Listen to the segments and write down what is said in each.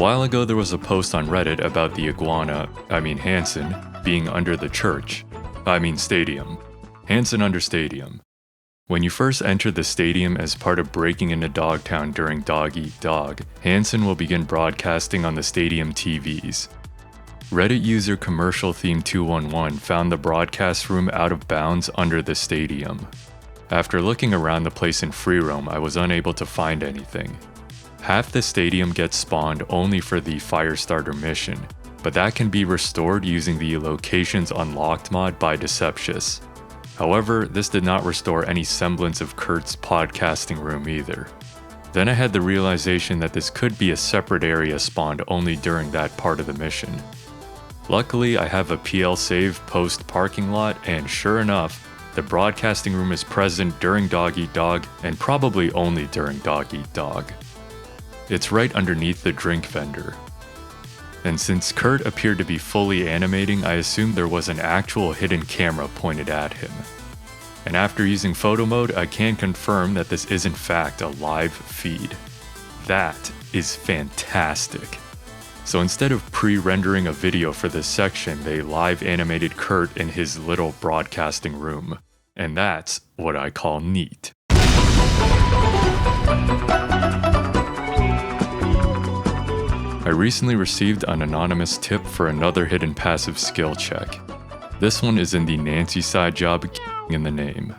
while ago there was a post on Reddit about the Hansen, being under the stadium. Hansen under stadium. When you first enter the stadium as part of breaking into Dogtown during Dog Eat Dog, Hansen will begin broadcasting on the stadium TVs. Reddit user Commercial Theme 211 found the broadcast room out of bounds under the stadium. After looking around the place in free roam, I was unable to find anything. Half the stadium gets spawned only for the Firestarter mission, but that can be restored using the Locations Unlocked mod by Deceptious. However, this did not restore any semblance of Kurt's podcasting room either. Then I had the realization that this could be a separate area spawned only during that part of the mission. Luckily, I have a PL save post parking lot, and sure enough, the broadcasting room is present during Dog Eat Dog and probably only during Dog Eat Dog. It's right underneath the drink vendor. And since Kurt appeared to be fully animating, I assumed there was an actual hidden camera pointed at him. And after using photo mode, I can confirm that this is in fact a live feed. That is fantastic. So instead of pre-rendering a video for this section, they live animated Kurt in his little broadcasting room. And that's what I call neat. I recently received an anonymous tip for another hidden passive skill check. This one is in the Nancy side job in the name.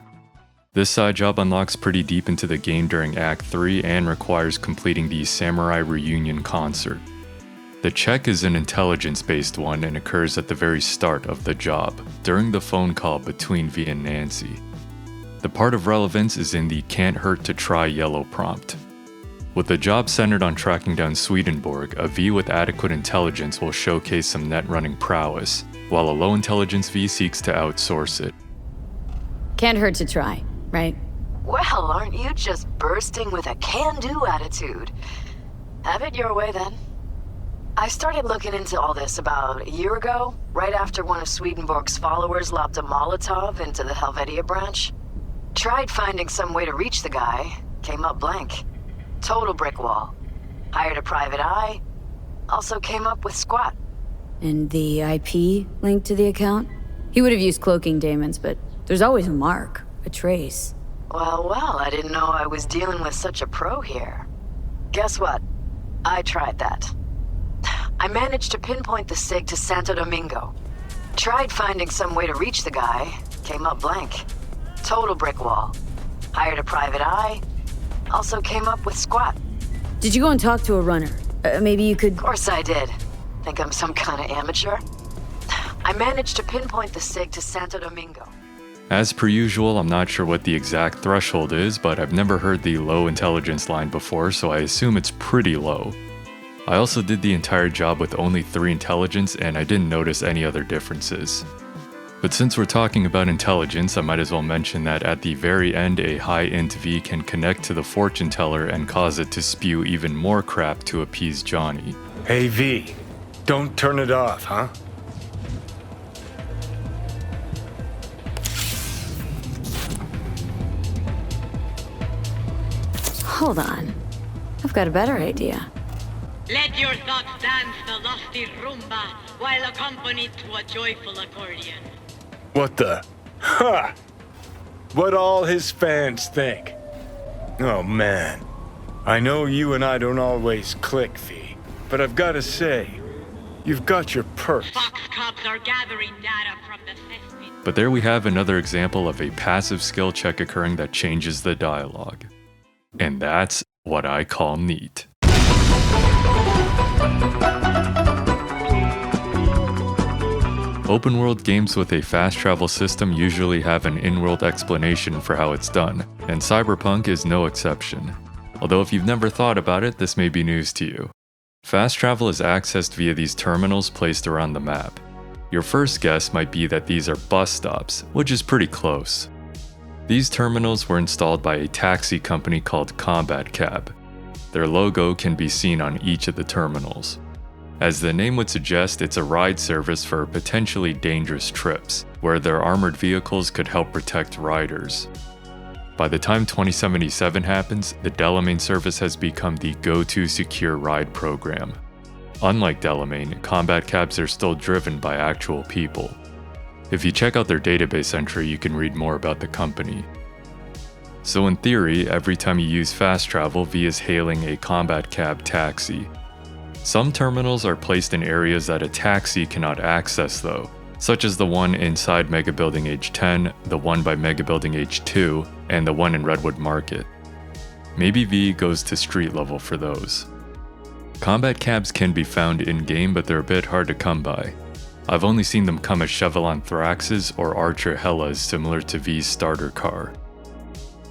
This side job unlocks pretty deep into the game during Act 3 and requires completing the Samurai Reunion concert. The check is an intelligence-based one and occurs at the very start of the job, during the phone call between V and Nancy. The part of relevance is in the Can't Hurt to Try yellow prompt. With the job centered on tracking down Swedenborg, a V with adequate intelligence will showcase some net-running prowess, while a low-intelligence V seeks to outsource it. Can't hurt to try, right? Well, aren't you just bursting with a can-do attitude? Have it your way, then. I started looking into all this about a year ago, right after one of Swedenborg's followers lobbed a Molotov into the Helvetia branch. Tried finding some way to reach the guy, came up blank. Total brick wall. Hired a private eye, also came up with squat. And the IP linked to the account? He would have used cloaking daemons, but there's always a mark, a trace. Well, I didn't know I was dealing with such a pro here. Guess what? I tried that. I managed to pinpoint the SIG to Santo Domingo. Tried finding some way to reach the guy, came up blank. Total brick wall. Hired a private eye, also came up with squat. Did you go and talk to a runner? Maybe you could... Of course I did. Think I'm some kind of amateur? I managed to pinpoint the SIG to Santo Domingo. As per usual, I'm not sure what the exact threshold is, but I've never heard the low intelligence line before, so I assume it's pretty low. I also did the entire job with only 3 intelligence, and I didn't notice any other differences. But since we're talking about intelligence, I might as well mention that at the very end, a high int V can connect to the fortune teller and cause it to spew even more crap to appease Johnny. Hey V, don't turn it off, huh? Hold on. I've got a better idea. Let your thoughts dance the lusty rumba while accompanied to a joyful accordion. What the? Ha! What all his fans think. Oh man. I know you and I don't always click, V, but I've got to say, you've got your perks. Fox cops are gathering data from the cesspit. But there we have another example of a passive skill check occurring that changes the dialogue. And that's what I call neat. Open world games with a fast travel system usually have an in-world explanation for how it's done, and Cyberpunk is no exception. Although if you've never thought about it, this may be news to you. Fast travel is accessed via these terminals placed around the map. Your first guess might be that these are bus stops, which is pretty close. These terminals were installed by a taxi company called Combat Cab. Their logo can be seen on each of the terminals. As the name would suggest, it's a ride service for potentially dangerous trips, where their armored vehicles could help protect riders. By the time 2077 happens, the Delamain service has become the go-to secure ride program. Unlike Delamain, combat cabs are still driven by actual people. If you check out their database entry, you can read more about the company. So in theory, every time you use fast travel, V is hailing a combat cab taxi. Some terminals are placed in areas that a taxi cannot access though, such as the one inside Mega Building H10, the one by Mega Building H2, and the one in Redwood Market. Maybe V goes to street level for those. Combat cabs can be found in-game, but they're a bit hard to come by. I've only seen them come as Chevron Thraxes or Archer Hellas similar to V's starter car.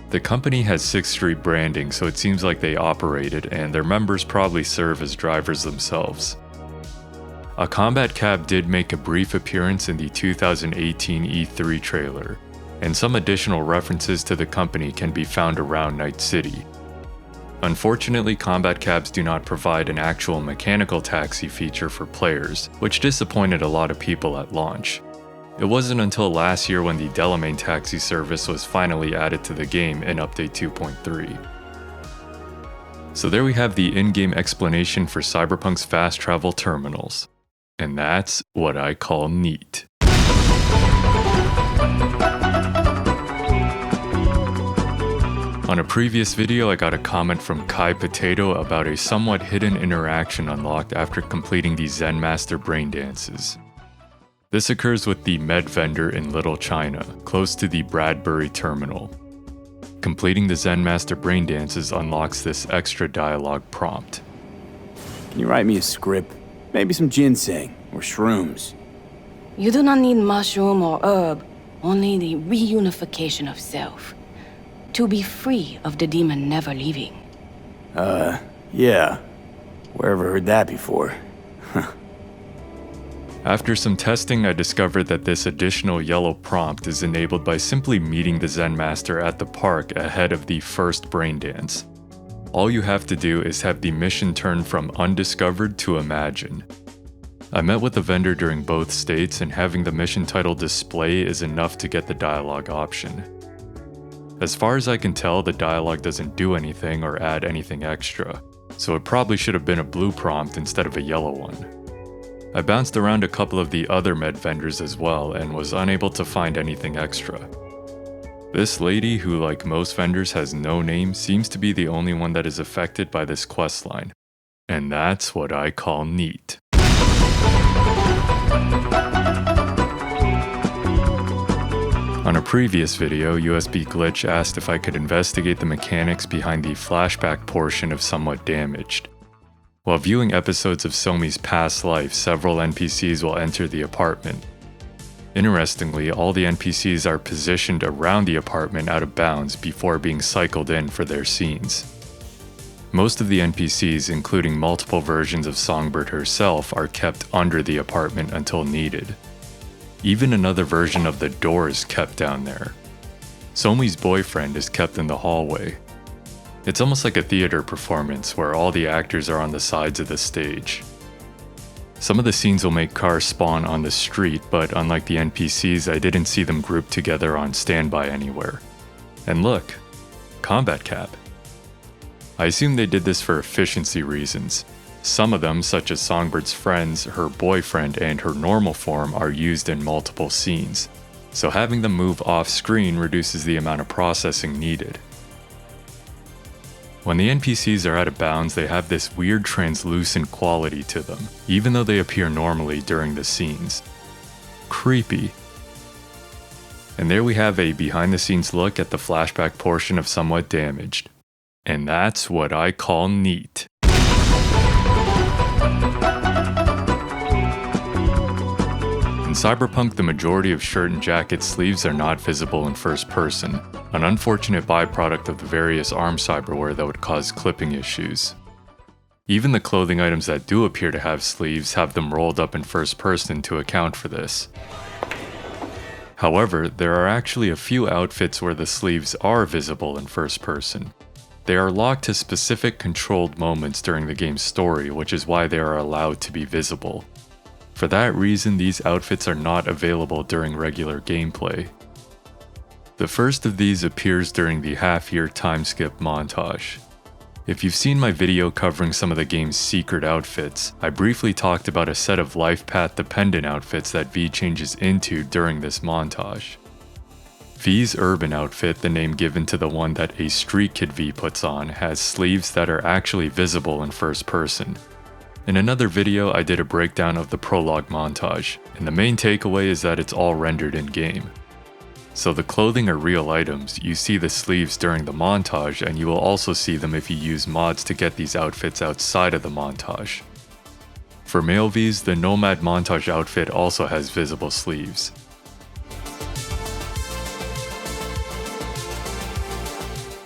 The company has 6th Street branding, so it seems like they operate it, and their members probably serve as drivers themselves. A combat cab did make a brief appearance in the 2018 E3 trailer, and some additional references to the company can be found around Night City. Unfortunately, combat cabs do not provide an actual mechanical taxi feature for players, which disappointed a lot of people at launch. It wasn't until last year when the Delamain taxi service was finally added to the game in Update 2.3. So there we have the in-game explanation for Cyberpunk's fast travel terminals. And that's what I call neat. On a previous video, I got a comment from Kai Potato about a somewhat hidden interaction unlocked after completing the Zen Master brain dances. This occurs with the med vendor in Little China, close to the Bradbury terminal. Completing the Zen Master brain dances unlocks this extra dialogue prompt. Can you write me a script? Maybe some ginseng or shrooms. You do not need mushroom or herb, only the reunification of self. To be free of the demon never leaving. Yeah. Wherever heard that before? After some testing, I discovered that this additional yellow prompt is enabled by simply meeting the Zen Master at the park ahead of the first brain dance. All you have to do is have the mission turn from undiscovered to imagine. I met with the vendor during both states, and having the mission title display is enough to get the dialogue option. As far as I can tell, the dialogue doesn't do anything or add anything extra, so it probably should have been a blue prompt instead of a yellow one. I bounced around a couple of the other med vendors as well and was unable to find anything extra. This lady, who like most vendors has no name, seems to be the only one that is affected by this questline. And that's what I call neat. On a previous video, USB Glitch asked if I could investigate the mechanics behind the flashback portion of Somewhat Damaged. While viewing episodes of Somi's past life, several NPCs will enter the apartment. Interestingly, all the NPCs are positioned around the apartment out of bounds before being cycled in for their scenes. Most of the NPCs, including multiple versions of Songbird herself, are kept under the apartment until needed. Even another version of the door is kept down there. Somi's boyfriend is kept in the hallway. It's almost like a theater performance where all the actors are on the sides of the stage. Some of the scenes will make cars spawn on the street, but unlike the NPCs, I didn't see them grouped together on standby anywhere. And look, combat cab. I assume they did this for efficiency reasons. Some of them, such as Songbird's friends, her boyfriend, and her normal form, are used in multiple scenes, so having them move off-screen reduces the amount of processing needed. When the NPCs are out of bounds, they have this weird translucent quality to them, even though they appear normally during the scenes. Creepy. And there we have a behind-the-scenes look at the flashback portion of Somewhat Damaged. And that's what I call neat. In Cyberpunk, the majority of shirt and jacket sleeves are not visible in first person, an unfortunate byproduct of the various ARM cyberware that would cause clipping issues. Even the clothing items that do appear to have sleeves have them rolled up in first person to account for this. However, there are actually a few outfits where the sleeves are visible in first person. They are locked to specific controlled moments during the game's story, which is why they are allowed to be visible. For that reason, these outfits are not available during regular gameplay. The first of these appears during the half-year time skip montage. If you've seen my video covering some of the game's secret outfits, I briefly talked about a set of Lifepath dependent outfits that V changes into during this montage. V's urban outfit, the name given to the one that a street kid V puts on, has sleeves that are actually visible in first person. In another video, I did a breakdown of the prologue montage, and the main takeaway is that it's all rendered in-game. So the clothing are real items, you see the sleeves during the montage, and you will also see them if you use mods to get these outfits outside of the montage. For male Vs, the Nomad montage outfit also has visible sleeves.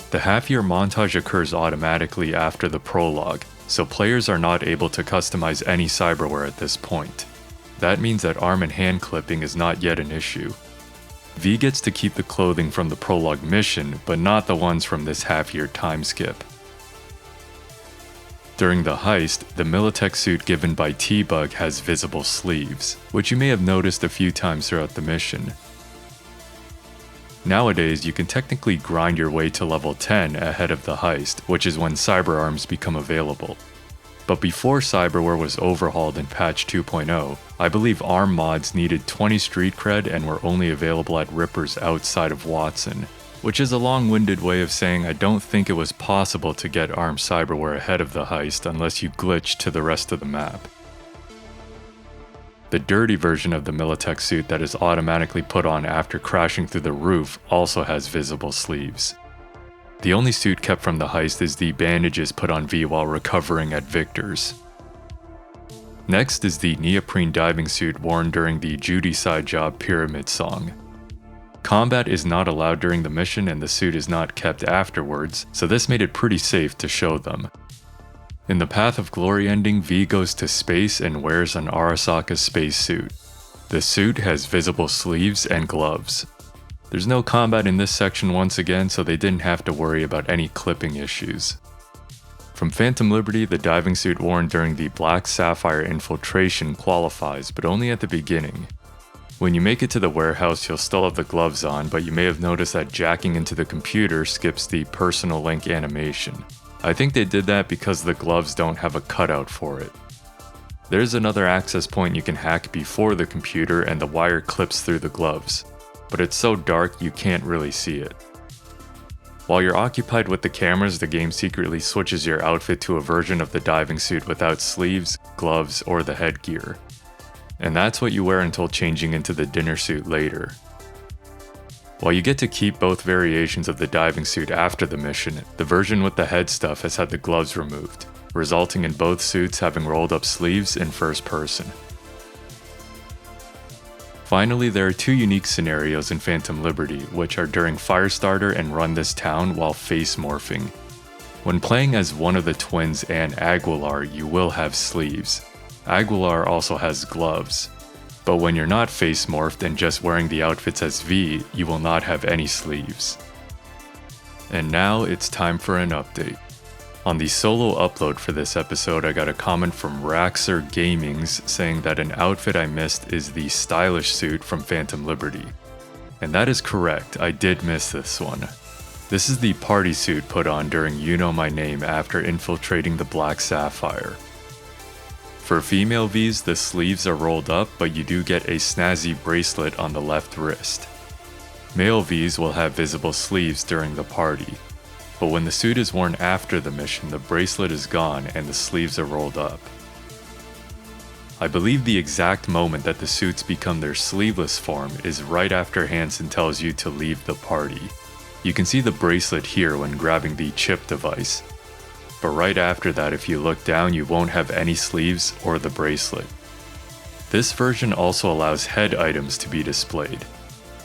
The half-year montage occurs automatically after the prologue, so players are not able to customize any cyberware at this point. That means that arm and hand clipping is not yet an issue. V gets to keep the clothing from the prologue mission, but not the ones from this half-year time skip. During the heist, the Militech suit given by T-Bug has visible sleeves, which you may have noticed a few times throughout the mission. Nowadays, you can technically grind your way to level 10 ahead of the heist, which is when cyber arms become available. But before cyberware was overhauled in patch 2.0, I believe ARM mods needed 20 street cred and were only available at rippers outside of Watson, which is a long-winded way of saying I don't think it was possible to get ARM cyberware ahead of the heist unless you glitched to the rest of the map. The dirty version of the Militech suit that is automatically put on after crashing through the roof also has visible sleeves. The only suit kept from the heist is the bandages put on V while recovering at Victor's. Next is the neoprene diving suit worn during the Judy side job pyramid song. Combat is not allowed during the mission and the suit is not kept afterwards, so this made it pretty safe to show them. In the Path of Glory ending, V goes to space and wears an Arasaka space suit. The suit has visible sleeves and gloves. There's no combat in this section once again, so they didn't have to worry about any clipping issues. From Phantom Liberty, the diving suit worn during the Black Sapphire infiltration qualifies, but only at the beginning. When you make it to the warehouse, you'll still have the gloves on, but you may have noticed that jacking into the computer skips the personal link animation. I think they did that because the gloves don't have a cutout for it. There's another access point you can hack before the computer and the wire clips through the gloves, but it's so dark you can't really see it. While you're occupied with the cameras, the game secretly switches your outfit to a version of the diving suit without sleeves, gloves, or the headgear. And that's what you wear until changing into the dinner suit later. While you get to keep both variations of the diving suit after the mission, the version with the head stuff has had the gloves removed, resulting in both suits having rolled up sleeves in first person. Finally, there are two unique scenarios in Phantom Liberty, which are during Firestarter and Run This Town while face morphing. When playing as one of the twins and Aguilar, you will have sleeves. Aguilar also has gloves. But when you're not face morphed and just wearing the outfits as V, you will not have any sleeves. And now it's time for an update. On the solo upload for this episode, I got a comment from Raxer Gamings saying that an outfit I missed is the stylish suit from Phantom Liberty. And that is correct, I did miss this one. This is the party suit put on during You Know My Name after infiltrating the Black Sapphire. For female Vs, the sleeves are rolled up, but you do get a snazzy bracelet on the left wrist. Male Vs will have visible sleeves during the party, but when the suit is worn after the mission, the bracelet is gone and the sleeves are rolled up. I believe the exact moment that the suits become their sleeveless form is right after Hansen tells you to leave the party. You can see the bracelet here when grabbing the chip device. But right after that, if you look down, you won't have any sleeves or the bracelet. This version also allows head items to be displayed.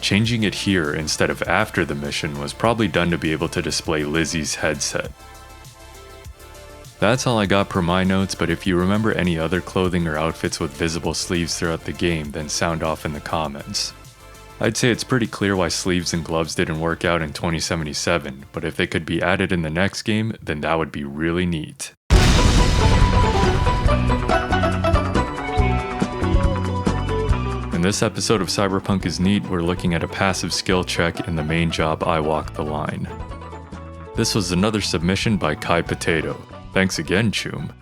Changing it here instead of after the mission was probably done to be able to display Lizzie's headset. That's all I got per my notes, but if you remember any other clothing or outfits with visible sleeves throughout the game, then sound off in the comments. I'd say it's pretty clear why sleeves and gloves didn't work out in 2077, but if they could be added in the next game, then that would be really neat. In this episode of Cyberpunk is Neat, we're looking at a passive skill check in the main job I Walk the Line. This was another submission by Kai Potato. Thanks again, Choom.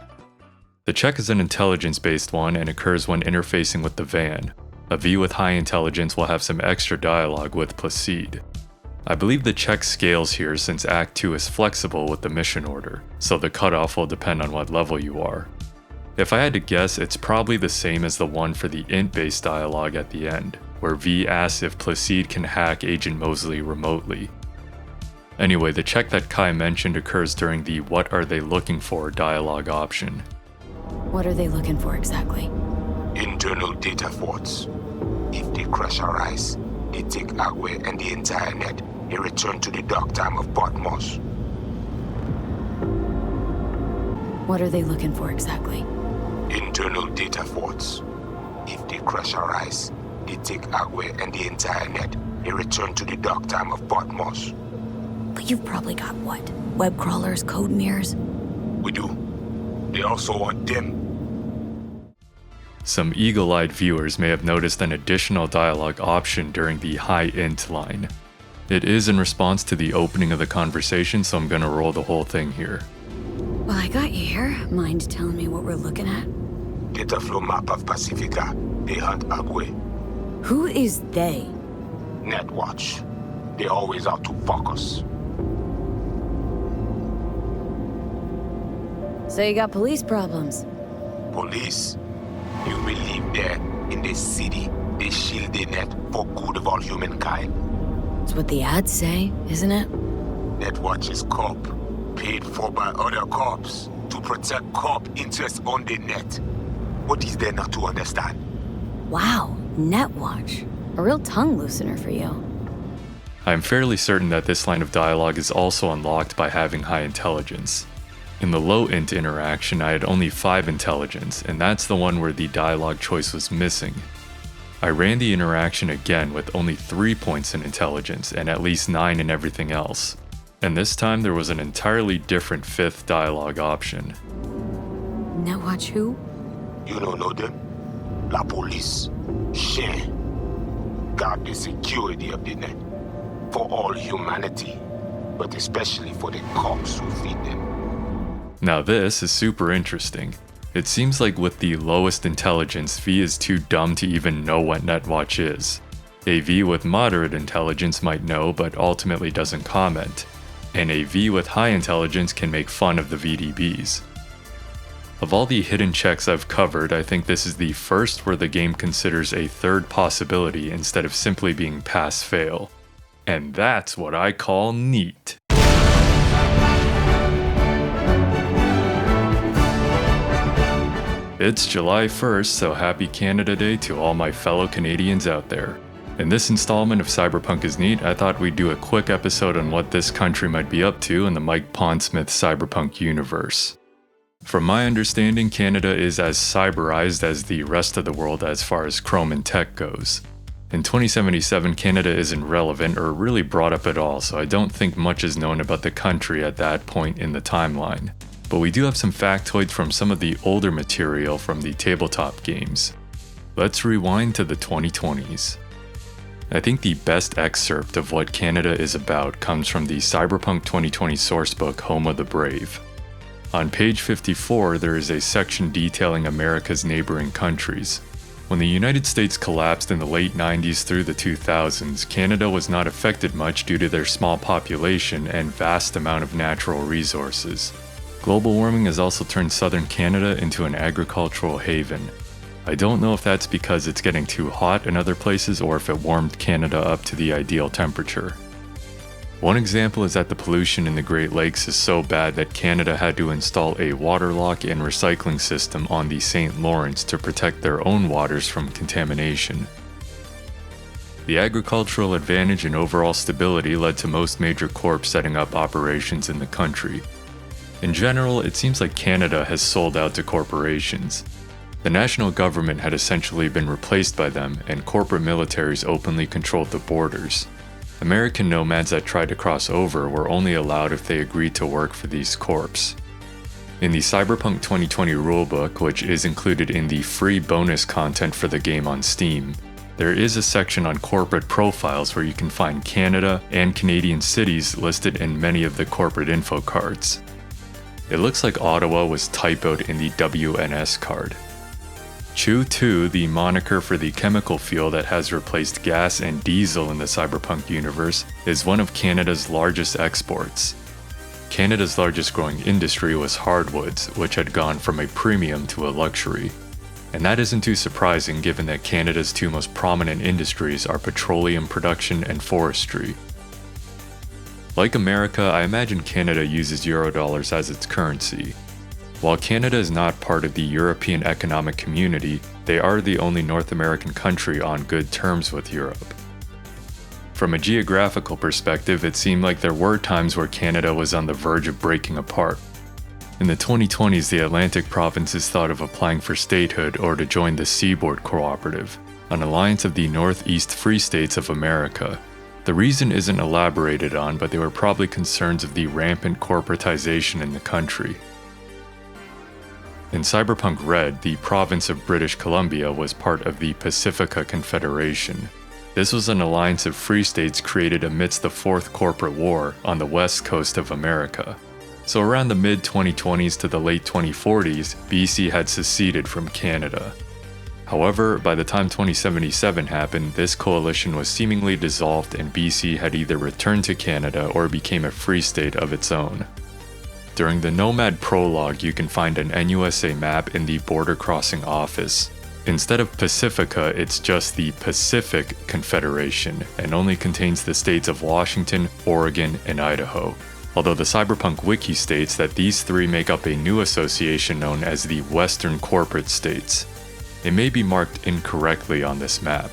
The check is an intelligence-based one and occurs when interfacing with the van. A V with high intelligence will have some extra dialogue with Placide. I believe the check scales here since Act 2 is flexible with the mission order, so the cutoff will depend on what level you are. If I had to guess, it's probably the same as the one for the int-based dialogue at the end, where V asks if Placide can hack Agent Mosley remotely. Anyway, the check that Kai mentioned occurs during the "what are they looking for" dialogue option. What are they looking for exactly? Internal data forts. If they crush our eyes, they take Agwe and the entire net and return to the dark time of Patmos. What are they looking for exactly? Internal data forts. If they crush our eyes, they take Agwe and the entire net and return to the dark time of Patmos. But you've probably got what? Web crawlers, code mirrors? We do. They also want them. Some eagle-eyed viewers may have noticed an additional dialogue option during the high int line. It is in response to the opening of the conversation, so I'm gonna roll the whole thing here. Well, I got you here. Mind telling me what we're looking at? Data flow map of Pacifica. They hunt Agwe. Who is they? Netwatch. They always out to fuck us. So you got police problems? Police. You believe that in the city, they shield the net for good of all humankind. That's what the ads say, isn't it? Netwatch is corp, paid for by other corps to protect corp interests on the net. What is there not to understand? Wow, Netwatch. A real tongue loosener for you. I'm fairly certain that this line of dialogue is also unlocked by having high intelligence. In the low int interaction, I had only 5 intelligence, and that's the one where the dialogue choice was missing. I ran the interaction again with only 3 points in intelligence and at least 9 in everything else. And this time there was an entirely different 5th dialogue option. Netwatch who? You don't know them? La police. Chien. Guard the security of the net. For all humanity, but especially for the cops who feed them. Now this is super interesting. It seems like with the lowest intelligence, V is too dumb to even know what Netwatch is. A V with moderate intelligence might know but ultimately doesn't comment. And a V with high intelligence can make fun of the VDBs. Of all the hidden checks I've covered, I think this is the first where the game considers a third possibility instead of simply being pass-fail. And that's what I call neat. It's July 1st, so happy Canada Day to all my fellow Canadians out there. In this installment of Cyberpunk is Neat, I thought we'd do a quick episode on what this country might be up to in the Mike Pondsmith Cyberpunk universe. From my understanding, Canada is as cyberized as the rest of the world as far as Chrome and tech goes. In 2077, Canada isn't relevant or really brought up at all, so I don't think much is known about the country at that point in the timeline. But we do have some factoids from some of the older material from the tabletop games. Let's rewind to the 2020s. I think the best excerpt of what Canada is about comes from the Cyberpunk 2020 sourcebook Home of the Brave. On page 54, there is a section detailing America's neighboring countries. When the United States collapsed in the late 90s through the 2000s, Canada was not affected much due to their small population and vast amount of natural resources. Global warming has also turned southern Canada into an agricultural haven. I don't know if that's because it's getting too hot in other places or if it warmed Canada up to the ideal temperature. One example is that the pollution in the Great Lakes is so bad that Canada had to install a water lock and recycling system on the St. Lawrence to protect their own waters from contamination. The agricultural advantage and overall stability led to most major corps setting up operations in the country. In general, it seems like Canada has sold out to corporations. The national government had essentially been replaced by them, and corporate militaries openly controlled the borders. American nomads that tried to cross over were only allowed if they agreed to work for these corps. In the Cyberpunk 2020 rulebook, which is included in the free bonus content for the game on Steam, there is a section on corporate profiles where you can find Canada and Canadian cities listed in many of the corporate info cards. It looks like Ottawa was typoed in the WNS card. Chu 2, the moniker for the chemical fuel that has replaced gas and diesel in the Cyberpunk universe, is one of Canada's largest exports. Canada's largest growing industry was hardwoods, which had gone from a premium to a luxury. And that isn't too surprising given that Canada's two most prominent industries are petroleum production and forestry. Like America, I imagine Canada uses Eurodollars as its currency. While Canada is not part of the European Economic Community, they are the only North American country on good terms with Europe. From a geographical perspective, it seemed like there were times where Canada was on the verge of breaking apart. In the 2020s, the Atlantic provinces thought of applying for statehood or to join the Seaboard Cooperative, an alliance of the Northeast Free States of America. The reason isn't elaborated on, but they were probably concerns of the rampant corporatization in the country. In Cyberpunk Red, the province of British Columbia was part of the Pacifica Confederation. This was an alliance of free states created amidst the Fourth Corporate War on the west coast of America. So around the mid-2020s to the late 2040s, BC had seceded from Canada. However, by the time 2077 happened, this coalition was seemingly dissolved and BC had either returned to Canada or became a free state of its own. During the Nomad prologue, you can find an NUSA map in the Border Crossing Office. Instead of Pacifica, it's just the Pacific Confederation and only contains the states of Washington, Oregon, and Idaho. Although the Cyberpunk Wiki states that these three make up a new association known as the Western Corporate States. It may be marked incorrectly on this map.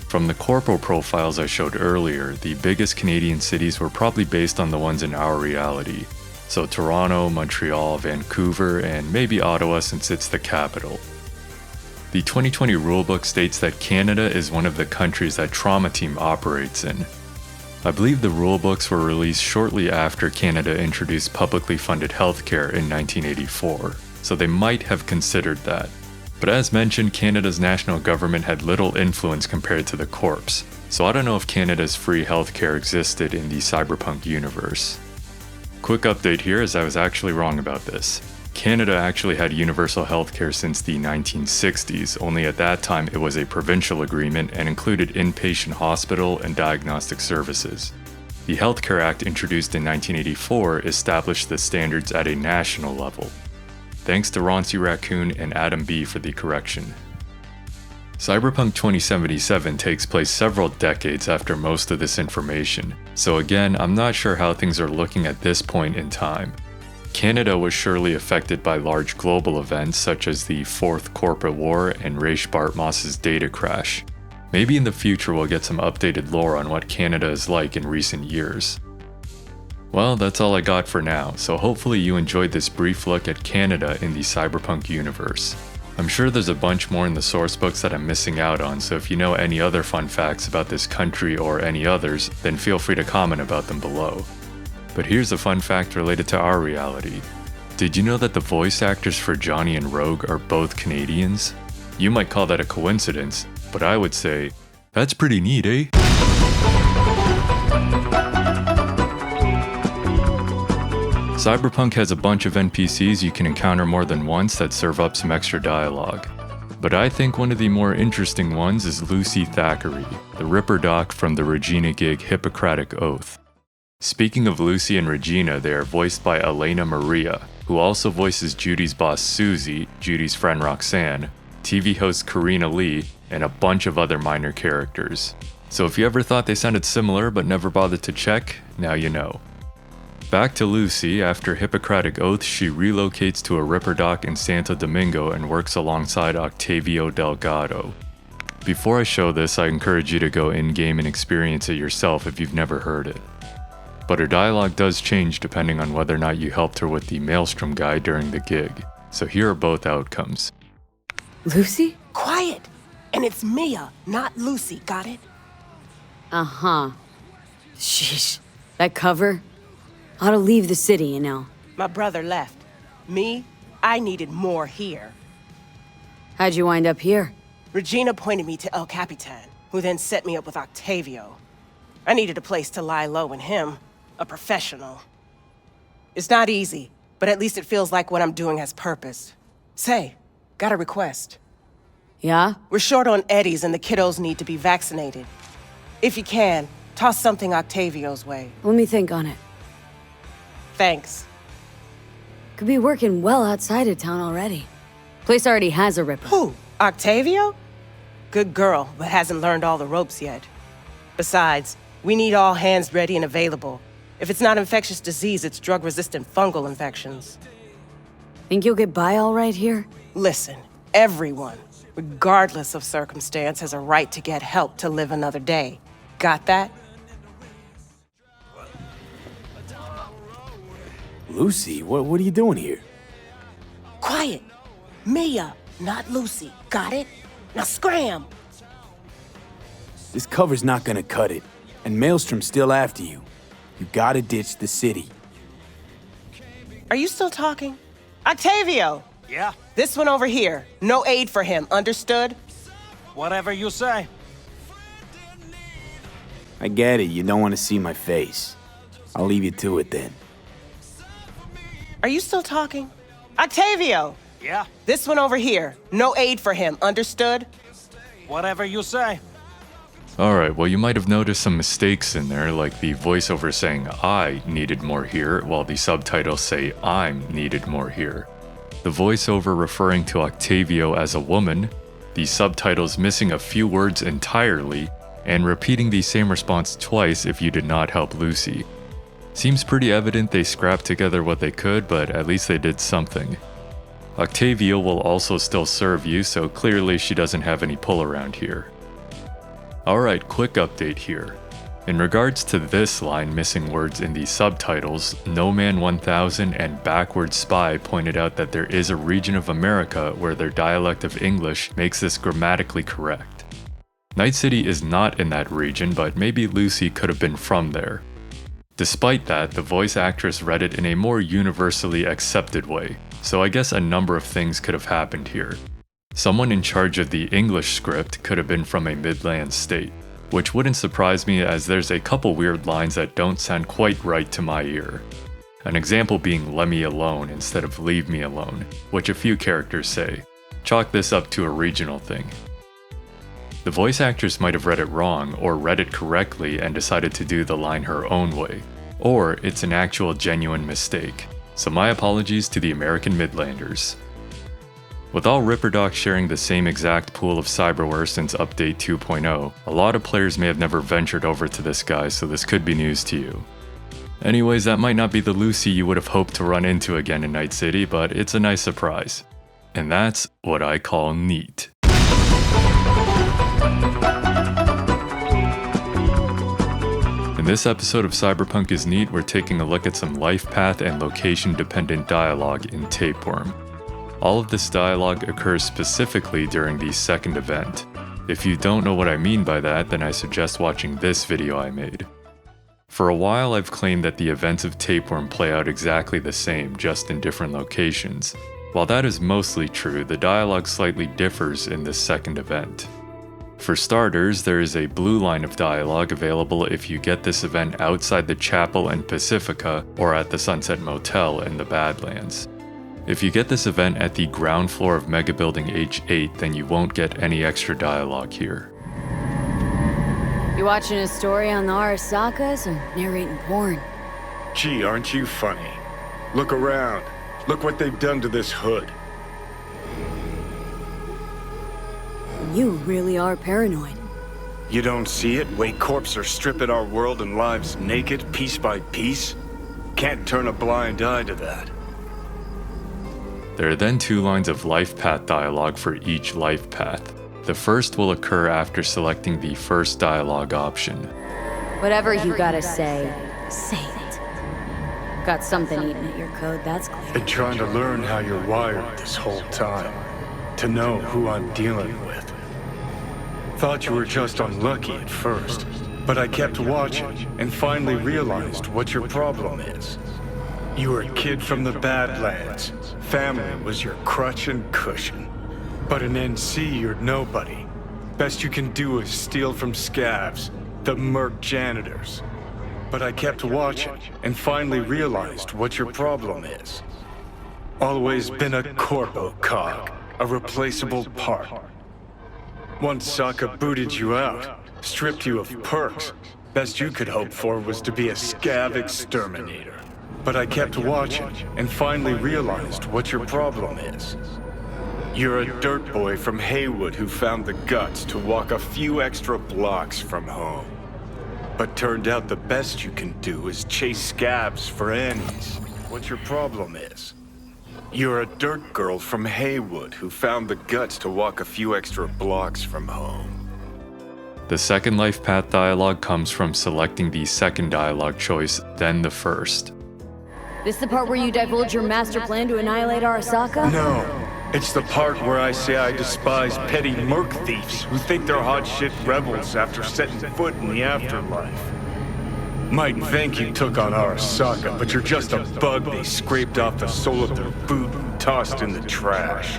From the corporal profiles I showed earlier, the biggest Canadian cities were probably based on the ones in our reality. So Toronto, Montreal, Vancouver, and maybe Ottawa since it's the capital. The 2020 rulebook states that Canada is one of the countries that Trauma Team operates in. I believe the rulebooks were released shortly after Canada introduced publicly funded healthcare in 1984, so they might have considered that. But as mentioned, Canada's national government had little influence compared to the Corps, so I don't know if Canada's free healthcare existed in the Cyberpunk universe. Quick update here, as I was actually wrong about this. Canada actually had universal healthcare since the 1960s, only at that time it was a provincial agreement and included inpatient hospital and diagnostic services. The Healthcare Act introduced in 1984 established the standards at a national level. Thanks to Roncy Raccoon and Adam B for the correction. Cyberpunk 2077 takes place several decades after most of this information, so again, I'm not sure how things are looking at this point in time. Canada was surely affected by large global events such as the Fourth Corporate War and Raish Bartmoss's data crash. Maybe in the future we'll get some updated lore on what Canada is like in recent years. Well, that's all I got for now, so hopefully you enjoyed this brief look at Canada in the Cyberpunk universe. I'm sure there's a bunch more in the source books that I'm missing out on, so if you know any other fun facts about this country or any others, then feel free to comment about them below. But here's a fun fact related to our reality. Did you know that the voice actors for Johnny and Rogue are both Canadians? You might call that a coincidence, but I would say, that's pretty neat, eh? Cyberpunk has a bunch of NPCs you can encounter more than once that serve up some extra dialogue. But I think one of the more interesting ones is Lucy Thackery, the Ripper Doc from the Regina Gig Hippocratic Oath. Speaking of Lucy and Regina, they are voiced by Elena Maria, who also voices Judy's boss Susie, Judy's friend Roxanne, TV host Karina Lee, and a bunch of other minor characters. So if you ever thought they sounded similar but never bothered to check, now you know. Back to Lucy, after Hippocratic Oath, she relocates to a Ripper Doc in Santo Domingo and works alongside Octavio Delgado. Before I show this, I encourage you to go in-game and experience it yourself if you've never heard it. But her dialogue does change depending on whether or not you helped her with the Maelstrom guide during the gig, so here are both outcomes. Lucy? Quiet! And it's Mia, not Lucy, got it? Uh-huh. Sheesh. That cover? Ought to leave the city, you know. My brother left. Me, I needed more here. How'd you wind up here? Regina pointed me to El Capitan, who then set me up with Octavio. I needed a place to lie low and him, a professional. It's not easy, but at least it feels like what I'm doing has purpose. Say, got a request. Yeah? We're short on eddies and the kiddos need to be vaccinated. If you can, toss something Octavio's way. Let me think on it. Thanks. Could be working well outside of town already. Place already has a ripper. Who? Octavio? Good girl, but hasn't learned all the ropes yet. Besides, we need all hands ready and available. If it's not infectious disease, it's drug-resistant fungal infections. Think you'll get by all right here? Listen, everyone, regardless of circumstance, has a right to get help to live another day. Got that? Lucy, what are you doing here? Quiet. Mia, not Lucy. Got it? Now scram! This cover's not gonna cut it, and Maelstrom's still after you. You gotta ditch the city. Are you still talking? Octavio! Yeah? This one over here. No aid for him, understood? Whatever you say. I get it, you don't want to see my face. I'll leave you to it then. Are you still talking? Octavio! Yeah? This one over here. No aid for him, understood? Whatever you say. Alright, well, you might have noticed some mistakes in there, like the voiceover saying I needed more here, while the subtitles say I'm needed more here. The voiceover referring to Octavio as a woman, the subtitles missing a few words entirely, and repeating the same response twice if you did not help Lucy. Seems pretty evident they scrapped together what they could, but at least they did something. Octavio will also still serve you, so clearly she doesn't have any pull around here. Alright, quick update here. In regards to this line missing words in the subtitles, No Man 1000 and Backward Spy pointed out that there is a region of America where their dialect of English makes this grammatically correct. Night City is not in that region, but maybe Lucy could have been from there. Despite that, the voice actress read it in a more universally accepted way, so I guess a number of things could have happened here. Someone in charge of the English script could have been from a Midland state, which wouldn't surprise me as there's a couple weird lines that don't sound quite right to my ear. An example being "let me alone" instead of "leave me alone," which a few characters say. Chalk this up to a regional thing. The voice actress might have read it wrong or read it correctly and decided to do the line her own way, or it's an actual genuine mistake. So my apologies to the American Midlanders. With all Ripperdocs sharing the same exact pool of cyberware since Update 2.0, a lot of players may have never ventured over to this guy, so this could be news to you. Anyways, that might not be the Lucy you would have hoped to run into again in Night City, but it's a nice surprise. And that's what I call neat. In this episode of Cyberpunk is Neat, we're taking a look at some Lifepath and location-dependent dialogue in Tapeworm. All of this dialogue occurs specifically during the second event. If you don't know what I mean by that, then I suggest watching this video I made. For a while I've claimed that the events of Tapeworm play out exactly the same, just in different locations. While that is mostly true, the dialogue slightly differs in this second event. For starters, there is a blue line of dialogue available if you get this event outside the Chapel and Pacifica or at the Sunset Motel in the Badlands. If you get this event at the ground floor of Mega Building H8, then you won't get any extra dialogue here. You watching a story on the Arasakas or narrating porn? Gee, aren't you funny? Look around. Look what they've done to this hood. You really are paranoid. You don't see it? Wake Corps are stripping our world and lives naked, piece by piece? Can't turn a blind eye to that. There are then 2 lines of Lifepath dialogue for each Lifepath. The first will occur after selecting the first dialogue option. Whatever you gotta say, say it. Got something eating at your code, that's clear. Been trying to learn how you're wired this whole time. To know who I'm dealing with. Thought you were just unlucky at first, but I kept watching and finally realized what your problem is. You were a kid from the Badlands. Family was your crutch and cushion. But in NC, you're nobody. Best you can do is steal from scavs, the merc janitors. But I kept watching and finally realized what your problem is. Always been a corpo cog, a replaceable part. Once Sokka booted you out, stripped you of perks, best you could hope for was to be a scav exterminator. But I kept watching and finally realized what your problem is. You're a dirt boy from Haywood who found the guts to walk a few extra blocks from home. But turned out the best you can do is chase scabs for Annies. What your problem is. You're a dirt girl from Haywood who found the guts to walk a few extra blocks from home. The second life path dialogue comes from selecting the second dialogue choice, then the first. This the part where you divulge your master plan to annihilate Arasaka? No, it's the part where I say I despise petty merc thieves who think they're hot shit rebels after setting foot in the afterlife. Might think you took on Arasaka, but you're just a bug they scraped off the sole of their boot and tossed in the trash.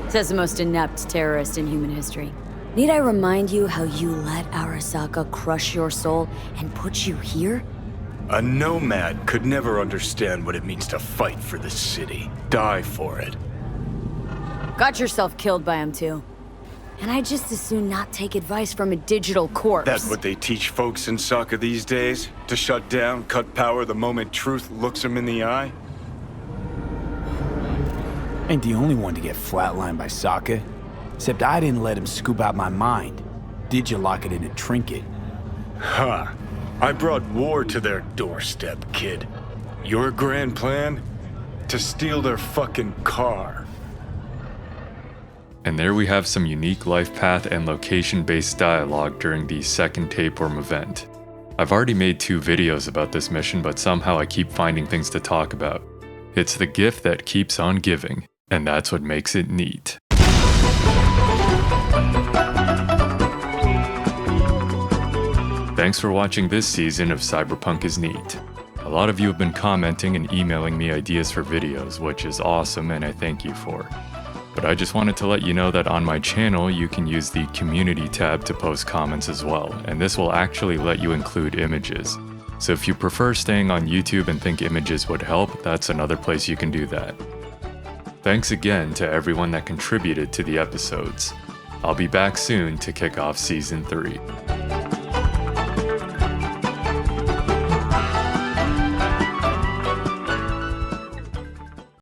Says the most inept terrorist in human history. Need I remind you how you let Arasaka crush your soul and put you here? A nomad could never understand what it means to fight for the city, die for it. Got yourself killed by him too. And I'd just as soon not take advice from a digital corpse. That's what they teach folks in Sokka these days? To shut down, cut power the moment truth looks them in the eye? Ain't the only one to get flatlined by Sokka. Except I didn't let him scoop out my mind. Did you lock it in a trinket? Huh. I brought war to their doorstep, kid. Your grand plan? To steal their fucking car. And there we have some unique life path and location-based dialogue during the second Tapeworm event. I've already made 2 videos about this mission, but somehow I keep finding things to talk about. It's the gift that keeps on giving, and that's what makes it neat. Thanks for watching this season of Cyberpunk is Neat. A lot of you have been commenting and emailing me ideas for videos, which is awesome and I thank you for. But I just wanted to let you know that on my channel you can use the community tab to post comments as well, and this will actually let you include images. So if you prefer staying on YouTube and think images would help, that's another place you can do that. Thanks again to everyone that contributed to the episodes. I'll be back soon to kick off Season 3.